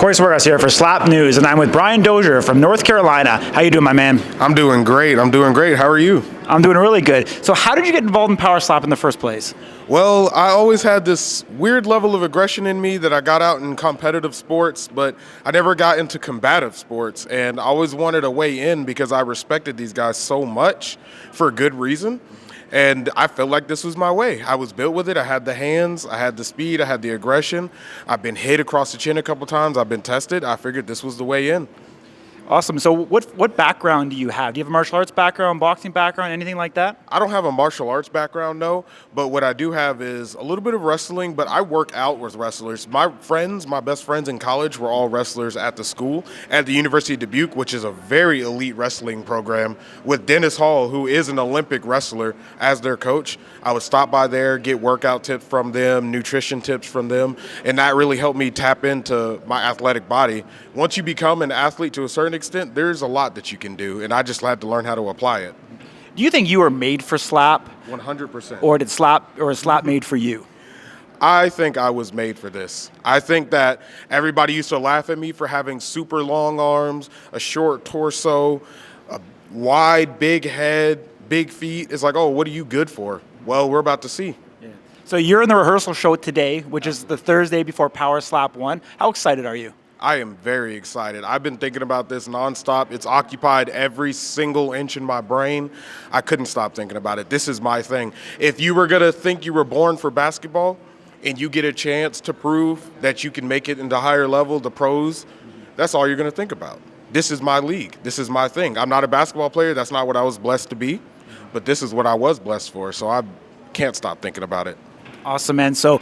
Corey Swergas here for Slap News, and I'm with Bryan Dozier from North Carolina. How you doing, my man? I'm doing great. How are you? I'm doing really good. So how did you get involved in power slap in the first place? Well, I always had this weird level of aggression in me that I got out in competitive sports, but I never got into combative sports. And I always wanted a way in because I respected these guys so much for a good reason. And I felt like this was my way. I was built with it. I had the hands, I had the speed, I had the aggression. I've been hit across the chin a couple times. I've been tested. I figured this was the way in. Awesome. So what background do you have? Do you have a martial arts background, boxing background, anything like that? I don't have a martial arts background, no, but what I do have is a little bit of wrestling, but I work out with wrestlers. My best friends in college were all wrestlers at the school, at the University of Dubuque, which is a very elite wrestling program, with Dennis Hall, who is an Olympic wrestler, as their coach. I would stop by there, get workout tips from them, nutrition tips from them, and that really helped me tap into my athletic body. Once you become an athlete to a certain extent, there's a lot that you can do, and I just had to learn how to apply it. Do you think you were made for slap? 100%. Or is slap made for you? I think I was made for this. I think that everybody used to laugh at me for having super long arms, a short torso, a wide, big head, big feet. It's like, oh, what are you good for? Well, we're about to see. Yeah. So you're in the rehearsal show today, which is the Thursday before Power Slap 1. How excited are you? I am very excited. I've been thinking about this nonstop. It's occupied every single inch in my brain. I couldn't stop thinking about it. This is my thing. If you were going to think you were born for basketball and you get a chance to prove that you can make it into higher level, the pros, that's all you're going to think about. This is my league. This is my thing. I'm not a basketball player. That's not what I was blessed to be. But this is what I was blessed for. So I can't stop thinking about it. Awesome, man. So,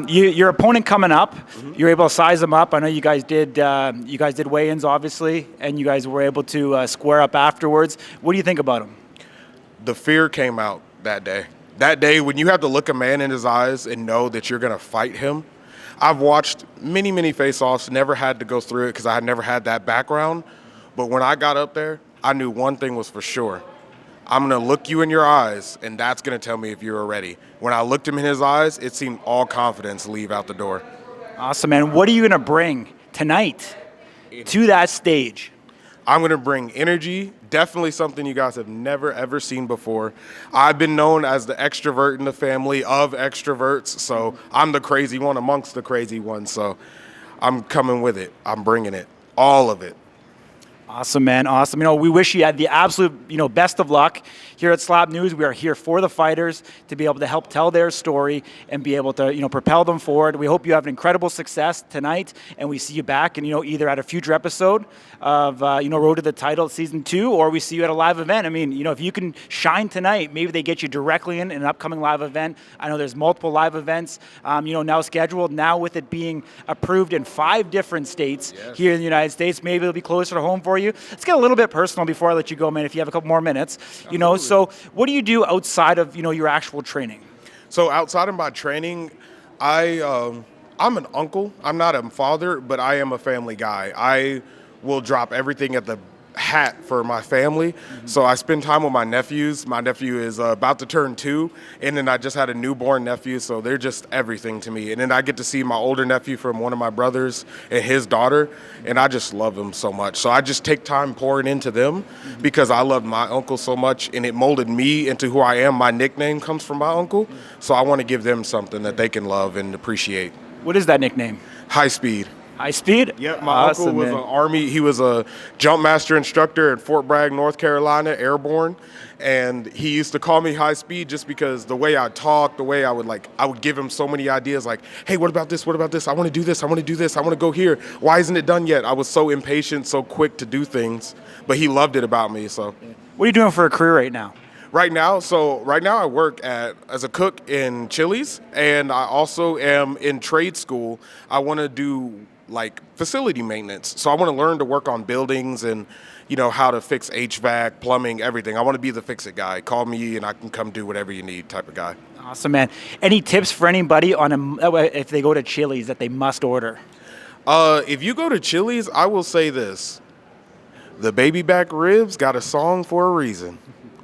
your opponent coming up, you're able to size them up. I know you guys did weigh-ins, obviously, and you guys were able to square up afterwards. What do you think about him? The fear came out that day. That day, when you have to look a man in his eyes and know that you're going to fight him. I've watched many, many face-offs, never had to go through it because I had never had that background. But when I got up there, I knew one thing was for sure. I'm going to look you in your eyes, and that's going to tell me if you're ready. When I looked him in his eyes, it seemed all confidence leave out the door. Awesome, man. What are you going to bring tonight to that stage? I'm going to bring energy, definitely something you guys have never, ever seen before. I've been known as the extrovert in the family of extroverts, so I'm the crazy one amongst the crazy ones. So I'm coming with it. I'm bringing it, all of it. Awesome, man. Awesome. We wish you had the absolute, best of luck here at Slap News. We are here for the fighters to be able to help tell their story and be able to, propel them forward. We hope you have an incredible success tonight, and we see you back and, either at a future episode of, Road to the Title Season 2, or we see you at a live event. I mean, if you can shine tonight, maybe they get you directly in an upcoming live event. I know there's multiple live events, now scheduled. Now with it being approved in 5 different states here in the United States, maybe it'll be closer to home for you. Let's get a little bit personal before I let you go, man, if you have a couple more minutes. So what do you do outside of, your actual training? So outside of my training, I'm an uncle. I'm not a father, but I am a family guy. I will drop everything at the hat for my family. So I spend time with my nephews. My nephew is about to turn 2, and then I just had a newborn nephew, so they're just everything to me. And then I get to see my older nephew from one of my brothers and his daughter, and I just love them so much. So I just take time pouring into them because I loved my uncle so much, and it molded me into who I am. My nickname comes from my uncle, so I want to give them something that they can love and appreciate. What is that nickname? High Speed. High Speed? Yep, my uncle was an Army. He was a jump master instructor at Fort Bragg, North Carolina, airborne. And he used to call me High Speed just because the way I talk, the way I would give him so many ideas like, hey, what about this? What about this? I want to do this. I want to do this. I want to go here. Why isn't it done yet? I was so impatient, so quick to do things, but he loved it about me. So, what are you doing for a career right now? Right now I work as a cook in Chili's, and I also am in trade school. I want to do facility maintenance. So I want to learn to work on buildings and, how to fix HVAC, plumbing, everything. I want to be the fix-it guy. Call me and I can come do whatever you need type of guy. Awesome, man. Any tips for anybody if they go to Chili's that they must order? If you go to Chili's, I will say this. The baby back ribs got a song for a reason.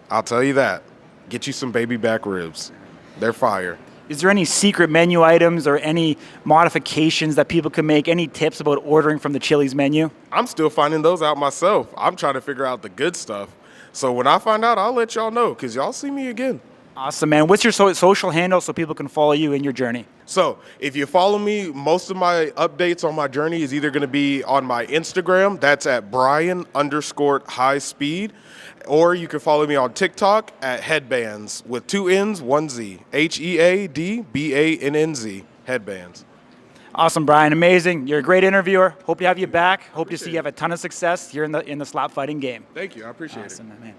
I'll tell you that. Get you some baby back ribs. They're fire. Is there any secret menu items or any modifications that people can make? Any tips about ordering from the Chili's menu? I'm still finding those out myself. I'm trying to figure out the good stuff. So when I find out, I'll let y'all know because y'all see me again. Awesome, man. What's your social handle so people can follow you in your journey? So if you follow me, most of my updates on my journey is either going to be on my Instagram. That's at Bryan_high speed. Or you can follow me on TikTok at Headbands with 2 N's, 1 Z. HEADBANNZ. Headbands. Awesome, Bryan. Amazing. You're a great interviewer. Hope to have you back. Hope to see you have a ton of success here in the slap fighting game. Thank you. I appreciate it. Awesome, man.